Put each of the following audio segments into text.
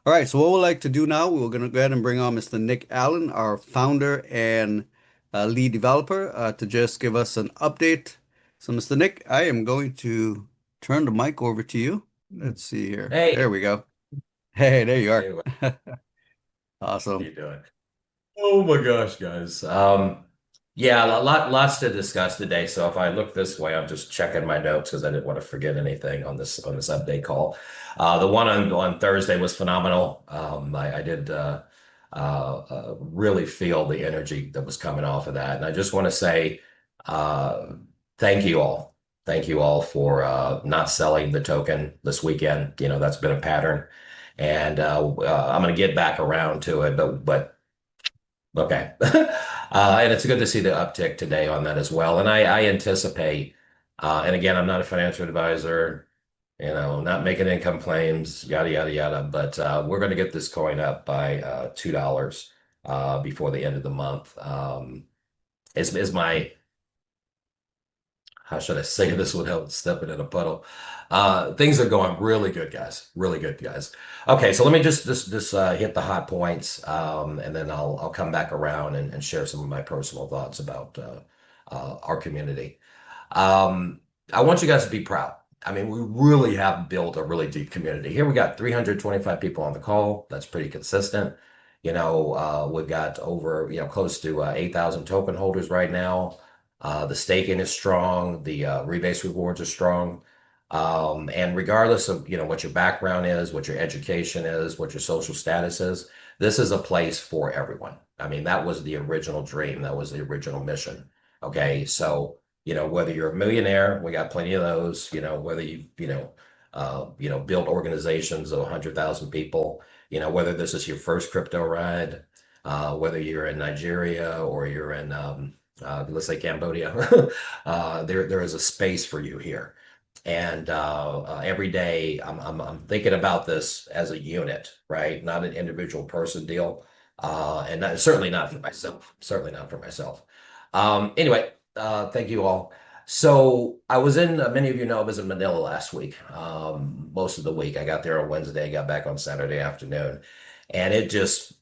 All right, so what we'd like to do now, we're going to go ahead and bring on Mr. Nick Allen, our founder and lead developer, to just give us an update. So, Mr. Nick, I am going to turn the mic over to you. Let's see here. There Hey, we go. Hey, there you hey, are. what are Awesome. you doing? Oh my gosh, guys. Yeah, lots to discuss today. So if I look this way, I'm just checking my notes because I didn't want to forget anything on this update call. The one on Thursday was phenomenal. I did really feel the energy that was coming off of that, and I just want to say uh, thank you all. Thank you all for not selling the token this weekend. You know, that's been a pattern. And I'm going to get back around to it, but okay. And it's good to see the uptick today on that as well. And I anticipate, and again, I'm not a financial advisor, not making income claims, yada, yada, yada, but we're going to get this coin up by $2 before the end of the month. Is my how should I say this without stepping in a puddle? Things are going really good, guys. Really good, guys. Okay, so let me just hit the hot points, and then I'll come back around and share some of my personal thoughts about our community. Um, I want you guys to be proud. I mean, we really have built a really deep community. Here we got 325 people on the call. That's pretty consistent. We've got over, close to 8,000 token holders right now. The staking is strong. The rebase rewards are strong. And regardless of, what your background is, what your education is, what your social status is, this is a place for everyone. I mean, that was the original dream. That was the original mission. Okay. So, whether you're a millionaire, we got plenty of those, whether build organizations of 100,000 people, whether this is your first crypto ride, whether you're in Nigeria or you're in, let's say Cambodia, there is a space for you here. And every day I'm thinking about this as a unit, right? Not an individual person deal. Certainly not for myself. Certainly not for myself. Anyway, thank you all. So I was many of you know I was in Manila last week, most of the week. I got there on Wednesday, got back on Saturday afternoon, and it just,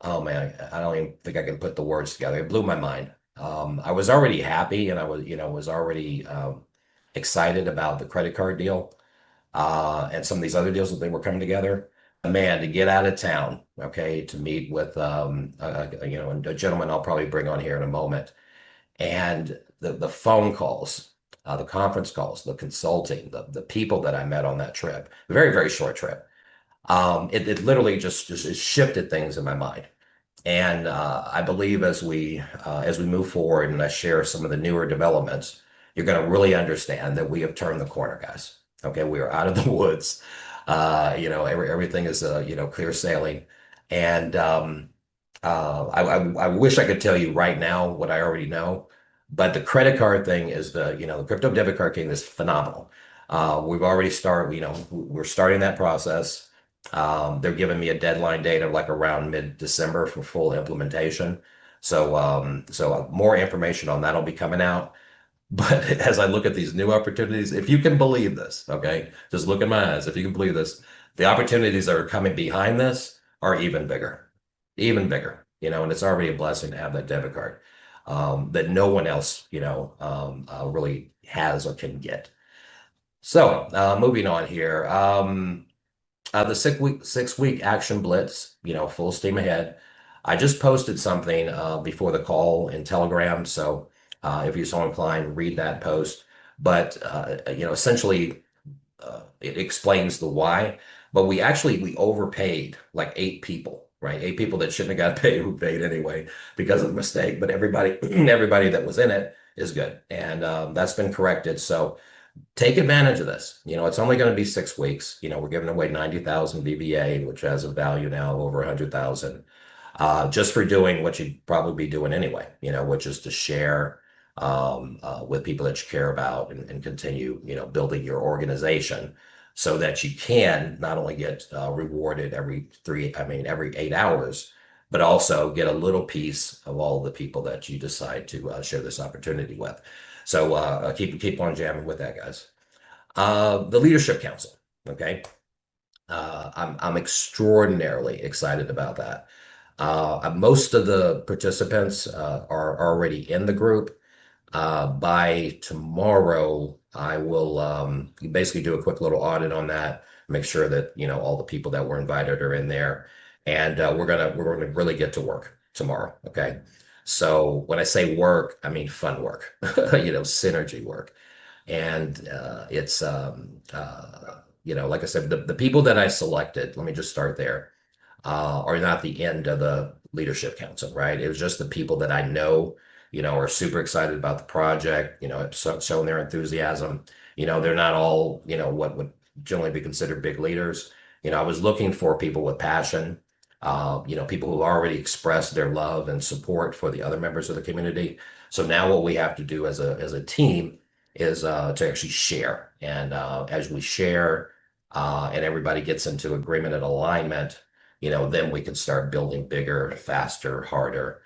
oh man, I don't even think I can put the words together. It blew my mind. I was already happy and I was already excited about the credit card deal and some of these other deals that they were coming together. Man, to get out of town, okay, to meet with a gentleman I'll probably bring on here in a moment, and the phone calls, the conference calls, the consulting, the people that I met on that trip, very, very short trip. It literally just it shifted things in my mind. And I believe as we move forward and I share some of the newer developments, you're going to really understand that we have turned the corner, guys. Okay, we are out of the woods. Everything is clear sailing. And I wish I could tell you right now what I already know, but the credit card thing is the crypto debit card thing is phenomenal. We've already started, we're starting that process. They're giving me a deadline date of like around mid-December for full implementation. So more information on that'll be coming out. But as I look at these new opportunities, if you can believe this, okay, just look in my eyes. If you can believe this, the opportunities that are coming behind this are even bigger, and it's already a blessing to have that debit card that no one else, really has or can get. So moving on here. The 6 week action blitz, full steam ahead. I just posted something before the call in Telegram, so if you're so inclined, read that post. But essentially, it explains the why. But we overpaid like 8 people, right? 8 people that shouldn't have got paid who paid anyway because of the mistake. But everybody, everybody that was in it is good, and that's been corrected. So take advantage of this. It's only going to be 6 weeks. We're giving away 90,000 VBA, which has a value now of over 100,000, just for doing what you'd probably be doing anyway, which is to share with people that you care about and continue, building your organization so that you can not only get rewarded every 8 hours, but also get a little piece of all the people that you decide to share this opportunity with. So keep on jamming with that, guys. The Leadership Council, okay? I'm extraordinarily excited about that. Most of the participants are already in the group. By tomorrow, I will basically do a quick little audit on that, make sure that all the people that were invited are in there, and we're gonna really get to work tomorrow. Okay, so when I say work, I mean fun work, synergy work, and like I said, the people that I selected. Let me just start there are not the end of the leadership council, right? It was just the people that I know, are super excited about the project, have shown their enthusiasm. They're not all, what would generally be considered big leaders. I was looking for people with passion, people who already expressed their love and support for the other members of the community. So now what we have to do as a team is to actually share. And as we share and everybody gets into agreement and alignment, then we can start building bigger, faster, harder.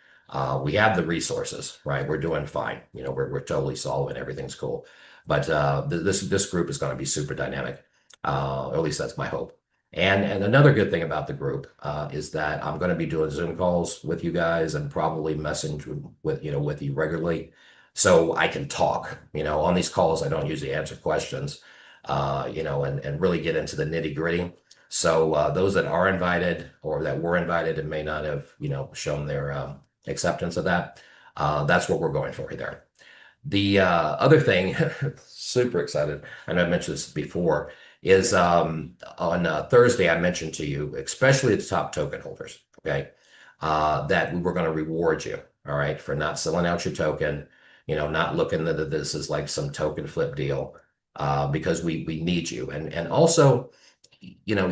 We have the resources, right? We're doing fine. We're totally solving. Everything's cool. But this group is going to be super dynamic. Or at least that's my hope. And another good thing about the group is that I'm going to be doing Zoom calls with you guys and probably messaging with you regularly, so I can talk. On these calls, I don't usually answer questions, and really get into the nitty gritty. So those that are invited or that were invited and may not have, shown their acceptance of that, that's what we're going for there. The other thing, super excited, I know I mentioned this before, is on Thursday, I mentioned to you, especially the top token holders, okay, that we were going to reward you, all right, for not selling out your token, not looking at this as like some token flip deal, because we need you. And also, there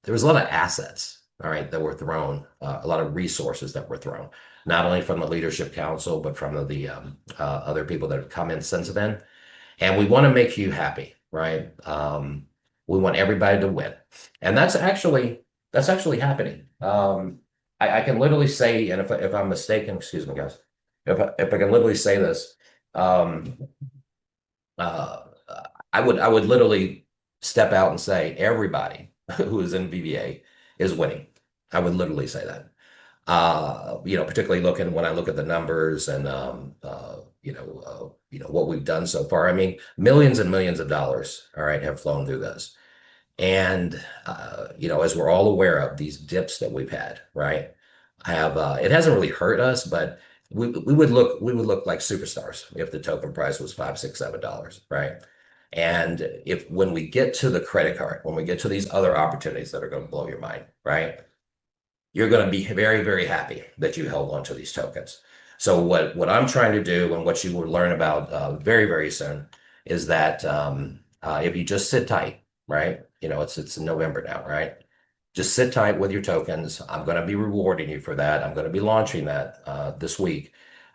was a lot of assets, all right, that were thrown, a lot of resources that were thrown, not only from the leadership council, but from the other people that have come in since then. And we want to make you happy, right? We want everybody to win, and that's actually happening. I can literally say, and if I'm mistaken, excuse me, guys, if I can literally say this, um, uh, I would literally step out and say everybody who is in VBA is winning. I would literally say that. Particularly when I look at the numbers and what we've done so far. I mean, millions and millions of dollars, all right, have flown through this. And as we're all aware of, these dips that we've had, right, have it hasn't really hurt us, but we would look like superstars if the token price was $5, $6, $7, right? And if when we get to the credit card, when we get to these other opportunities that are going to blow your mind, right? You're going to be very, very happy that you held on to these tokens. So what I'm trying to do, and what you will learn about very, very soon, is that if you just sit tight, right? It's in November now, right? Just sit tight with your tokens. I'm going to be rewarding you for that. I'm going to be launching that this week.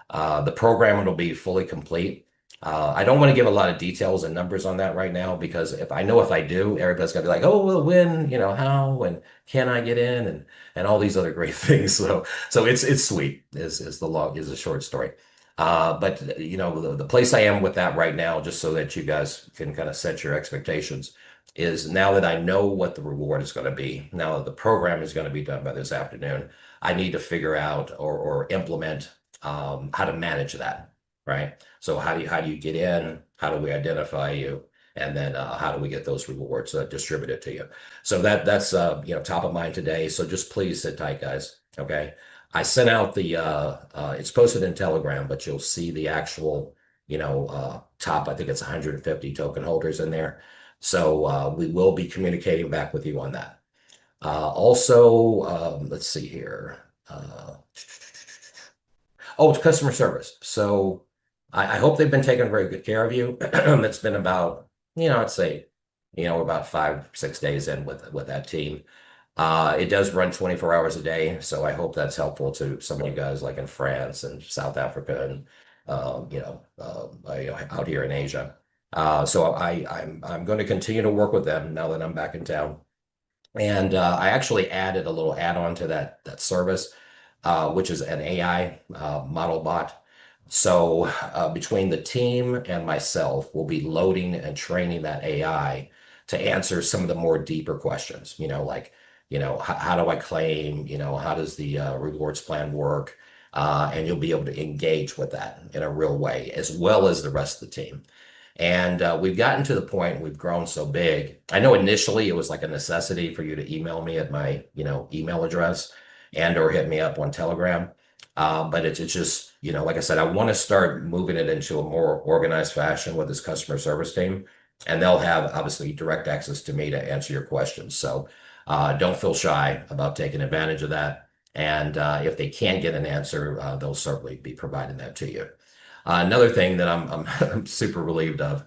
The program will be fully complete. I don't want to give a lot of details and numbers on that right now, because if I do, everybody's gonna be like, "Oh, well, when, how, and can I get in?" and all these other great things. So it's sweet. Is a short story. But the place I am with that right now, just so that you guys can kind of set your expectations, is now that I know what the reward is going to be, now that the program is going to be done by this afternoon, I need to figure out or implement how to manage that, right? So how do you get in? How do we identify you? And then how do we get those rewards distributed to you? So that's top of mind today. So just please sit tight, guys. Okay. I sent out it's posted in Telegram, but you'll see the actual top. I think it's 150 token holders in there. So we will be communicating back with you on that. Also, let's see here. Oh, it's customer service. So I hope they've been taking very good care of you. It's been about, I'd say, about 5, 6 days in with that team. It does run 24 hours a day, so I hope that's helpful to some of you guys, like in France and South Africa and out here in Asia. So I'm going to continue to work with them now that I'm back in town. And I actually added a little add-on to that service, which is an AI model bot. So between the team and myself, we'll be loading and training that AI to answer some of the more deeper questions, like, how do I claim, how does the rewards plan work? And you'll be able to engage with that in a real way, as well as the rest of the team. And we've gotten to the point, we've grown so big. I know initially it was like a necessity for you to email me at my, email address and or hit me up on Telegram. But it's just, like I said, I want to start moving it into a more organized fashion with this customer service team. And they'll have obviously direct access to me to answer your questions. So don't feel shy about taking advantage of that. And if they can't get an answer, they'll certainly be providing that to you. Another thing that I'm super relieved of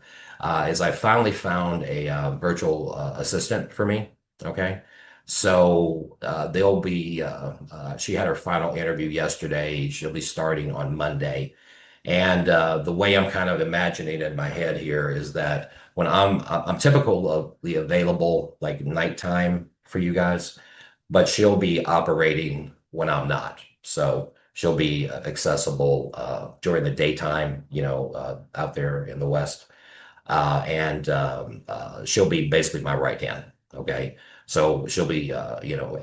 is I finally found a virtual assistant for me. Okay. So they'll be, she had her final interview yesterday. She'll be starting on Monday. And the way I'm kind of imagining in my head here is that when I'm typically available like nighttime for you guys, but she'll be operating when I'm not. So she'll be accessible during the daytime, out there in the West. And she'll be basically my right hand. Okay. So she'll be,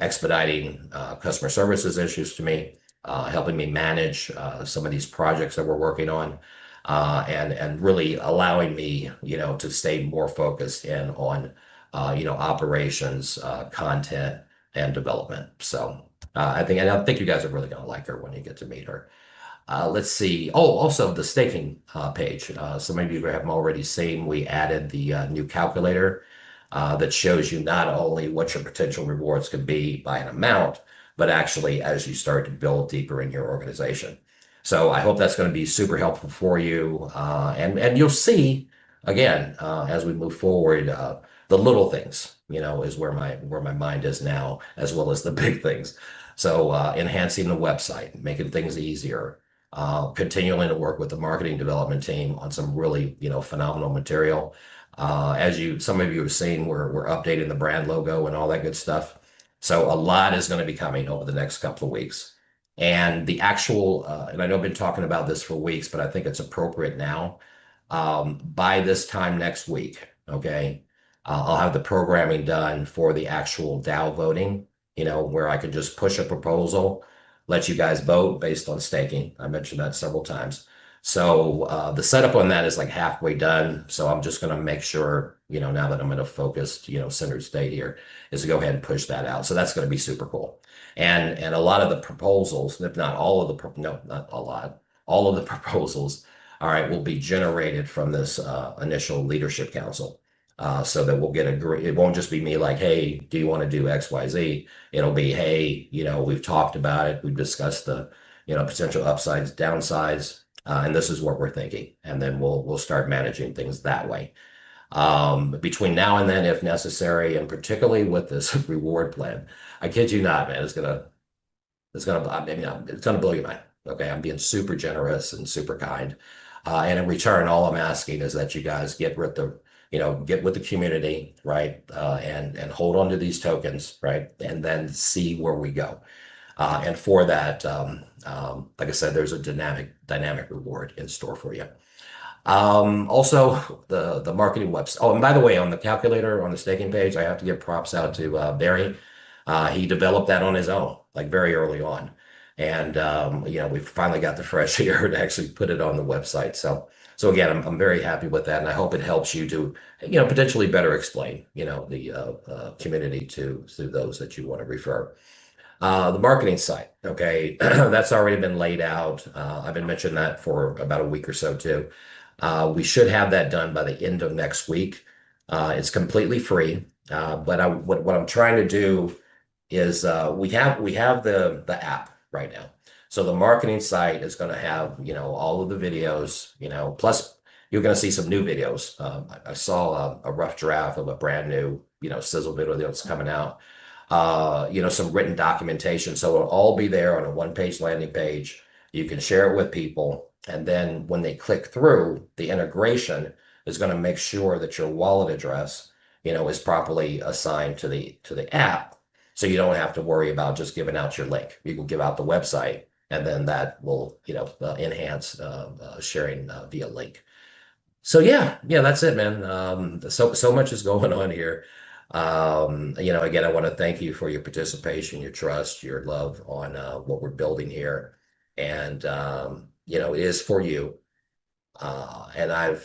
expediting customer services issues to me, helping me manage some of these projects that we're working on, and really allowing me, to stay more focused in on, operations, content, and development. So I think you guys are really going to like her when you get to meet her. Let's see. Oh, also the staking page. Some of you have already seen we added the new calculator that shows you not only what your potential rewards could be by an amount, but actually as you start to build deeper in your organization. So I hope that's going to be super helpful for you. And you'll see again as we move forward, the little things, is where my mind is now, as well as the big things. So enhancing the website, making things easier, continuing to work with the marketing development team on some really, phenomenal material. Some of you have seen, we're updating the brand logo and all that good stuff. So a lot is going to be coming over the next couple of weeks. And the actual, and I know I've been talking about this for weeks, but I think it's appropriate now. By this time next week, okay, I'll have the programming done for the actual DAO voting, where I can just push a proposal, let you guys vote based on staking. I mentioned that several times. So the setup on that is like halfway done. So I'm just going to make sure, now that I'm in a focused, centered state here, is to go ahead and push that out. So that's going to be super cool. And a lot of the proposals, if not all of the, no, not a lot, all of the proposals, all right, will be generated from this initial leadership council. So that we'll get it won't just be me like, hey, do you want to do X, Y, Z? It'll be, hey, we've talked about it. We've discussed the, potential upsides, downsides, and this is what we're thinking. And then we'll start managing things that way. Between now and then, if necessary, and particularly with this reward plan, I kid you not, man, it's gonna blow your mind. Okay, I'm being super generous and super kind. And in return, all I'm asking is that you guys get with the community, right? And hold on to these tokens, right? And then see where we go. And for that, like I said, there's a dynamic reward in store for you. Also the marketing website. Oh, and by the way, on the calculator on the staking page, I have to give props out to Barry. He developed that on his own, like very early on. And we finally got the fresh air to actually put it on the website. So again, I'm very happy with that, and I hope it helps you to, potentially better explain, the community to those that you want to refer. The marketing site, okay, that's already been laid out. I've been mentioning that for about a week or so too. We should have that done by the end of next week. It's completely free, but what I'm trying to do is we have the app right now. So the marketing site is going to have, all of the videos, plus you're going to see some new videos. I saw a rough draft of a brand new, sizzle video that's coming out. Some written documentation. So it'll all be there on a one-page landing page. You can share it with people. And then when they click through, the integration is going to make sure that your wallet address, is properly assigned to the app. So you don't have to worry about just giving out your link. You can give out the website, and then that will, enhance sharing via link. So yeah, that's it, man. So much is going on here. Again, I want to thank you for your participation, your trust, your love on what we're building here, and it is for you. And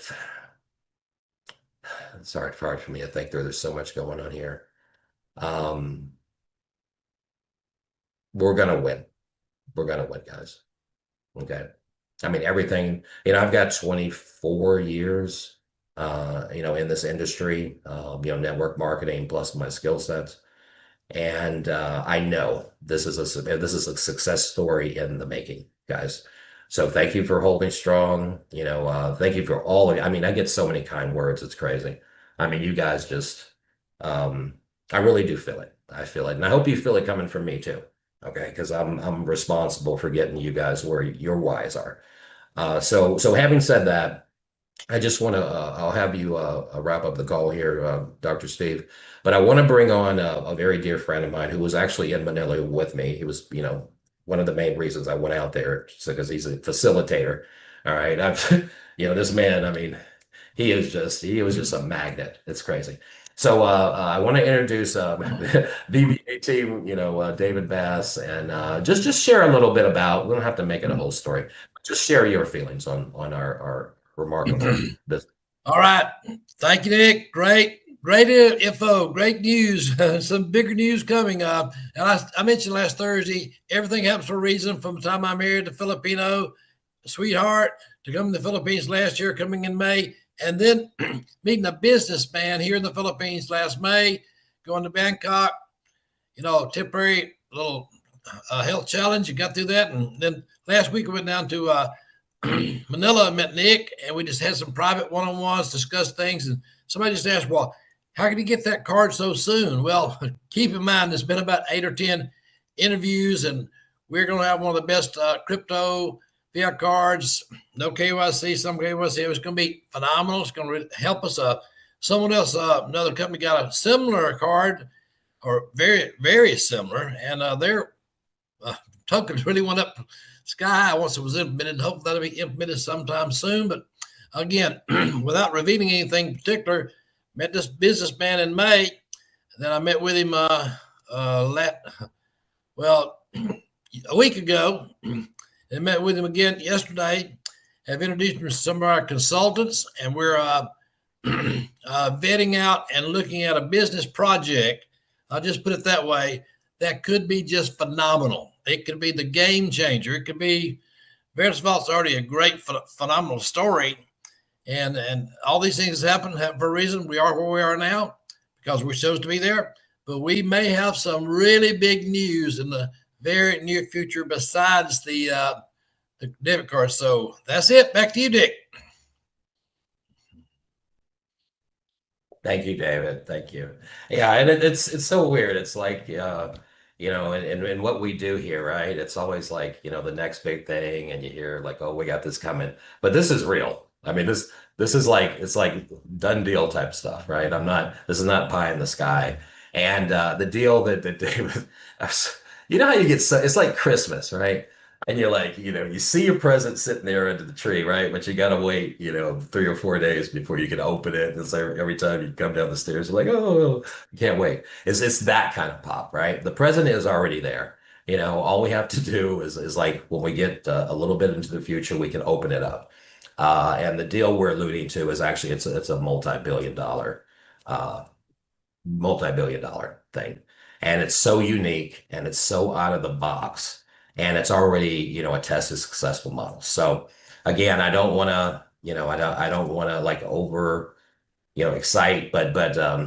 it's hard for me to think there's so much going on here. Um, we're gonna win. We're gonna win, guys. Okay. I mean, everything, I've got 24 years, in this industry, network marketing plus my skill sets. And I know this is a success story in the making, guys. So thank you for holding strong. Thank you for all of you. I mean, I get so many kind words, it's crazy. I mean, you guys just, um, I really do feel it. I feel it. And I hope you feel it coming from me too. Okay, because I'm responsible for getting you guys where your whys are. So having said that, I just want to, I'll have you wrap up the call here, Dr. Steve. But I want to bring on a very dear friend of mine who was actually in Manila with me. He was, one of the main reasons I went out there, so because he's a facilitator. All right. This man, I mean, he was just a magnet. It's crazy. So I want to introduce VBA team, David Bass, and just share a little bit about. We don't have to make it a whole story. Just share your feelings on our remarkable business. All right. Thank you, Nick. Great info. Great news. Some bigger news coming up. And I mentioned last Thursday, everything happens for a reason. From the time I married a Filipino sweetheart to come to the Philippines last year, coming in May, and then meeting a businessman here in the Philippines last May, going to Bangkok, temporary little health challenge. You got through that. And then last week we went down to Manila, met Nick, and we just had some private one-on-ones, discussed things. And somebody just asked, well, how can you get that card so soon? Well, keep in mind, there's been about 8 or 10 interviews, and we're going to have one of the best crypto fiat cards, no KYC, some KYC. It's going to be phenomenal. It's going to help us. Someone else, another company got a similar card, or very, very similar, and their tokens really went up sky high once it was implemented. Hopefully that'll be implemented sometime soon. But again, without revealing anything in particular, met this businessman in May. And then I met with him, a week ago, and met with him again yesterday. Have introduced him to some of our consultants, and we're vetting out and looking at a business project. I'll just put it that way. That could be just phenomenal. It could be the game changer. It could be Veritas Vault's already a great, phenomenal story. And all these things happen for a reason. We are where we are now because we chose to be there. But we may have some really big news in the very near future besides the debit card. So that's it. Back to you, Dick. Thank you, David. Thank you. Yeah, and it's so weird. It's like and what we do here, right? It's always like, the next big thing, and you hear like, oh, we got this coming. But this is real. I mean, this is like it's like done deal type stuff, right? This is not pie in the sky. And the deal that David, how you get it's like Christmas, right? And you're like, you see your present sitting there under the tree, right? But you gotta wait, 3 or 4 days before you can open it. And so every time you come down the stairs, you're like, oh, you can't wait. It's that kind of pop, right? The present is already there. All we have to do is like when we get a little bit into the future, we can open it up. And the deal we're alluding to is actually it's a uh, multi-billion dollar thing. And it's so unique and it's so out of the box and it's already, a tested successful model. So again, I don't want to, I don't want to like over, excite, but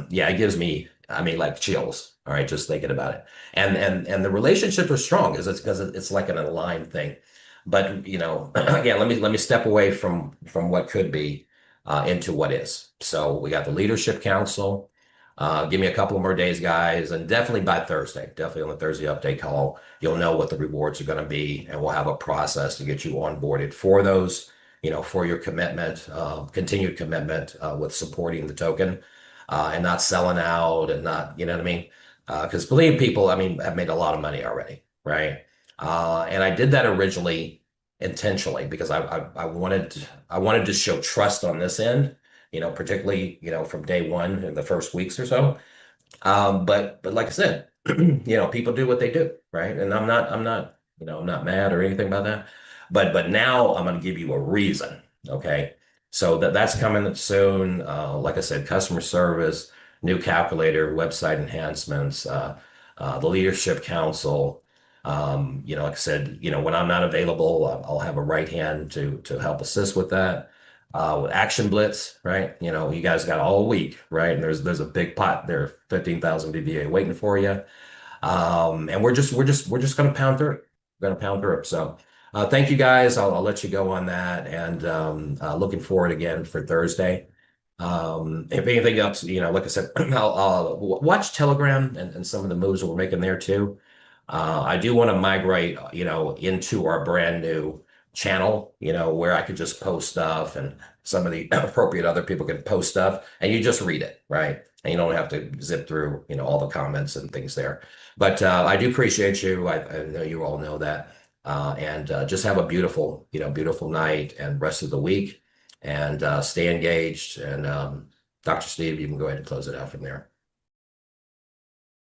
yeah, it gives me, I mean, like chills. All right, just thinking about it. And the relationships are strong because it's like an aligned thing. But again, let me step away from what could be into what is. So we got the leadership council. Give me a couple more days, guys, and definitely by Thursday, definitely on the Thursday update call, you'll know what the rewards are going to be, and we'll have a process to get you onboarded for those, for your commitment, continued commitment with supporting the token and not selling out and not, you know what I mean? Because believe people, I mean, have made a lot of money already, right? And I did that originally intentionally because I wanted to show trust on this end, particularly, from day one in the first weeks or so. But like I said, people do what they do, right? And I'm not mad or anything about that. But now I'm going to give you a reason, okay? So that's coming soon. Like I said, customer service, new calculator, website enhancements, the leadership council. Like I said, when I'm not available, I'll have a right hand to help assist with that. With Action Blitz, right? You guys got all week, right? And there's a big pot there, 15,000 VBA waiting for you. And we're just gonna pound through it. We're gonna pound through it. So thank you guys. I'll let you go on that, and looking forward again for Thursday. If anything else, like I said, I'll watch Telegram and some of the moves that we're making there too. I do want to migrate, into our brand new channel, where I could just post stuff and some of the appropriate other people can post stuff and you just read it, right? And you don't have to zip through, all the comments and things there. But I do appreciate you. I know you all know that. And just have a beautiful, beautiful night and rest of the week and stay engaged. And Dr. Steve, you can go ahead and close it out from there.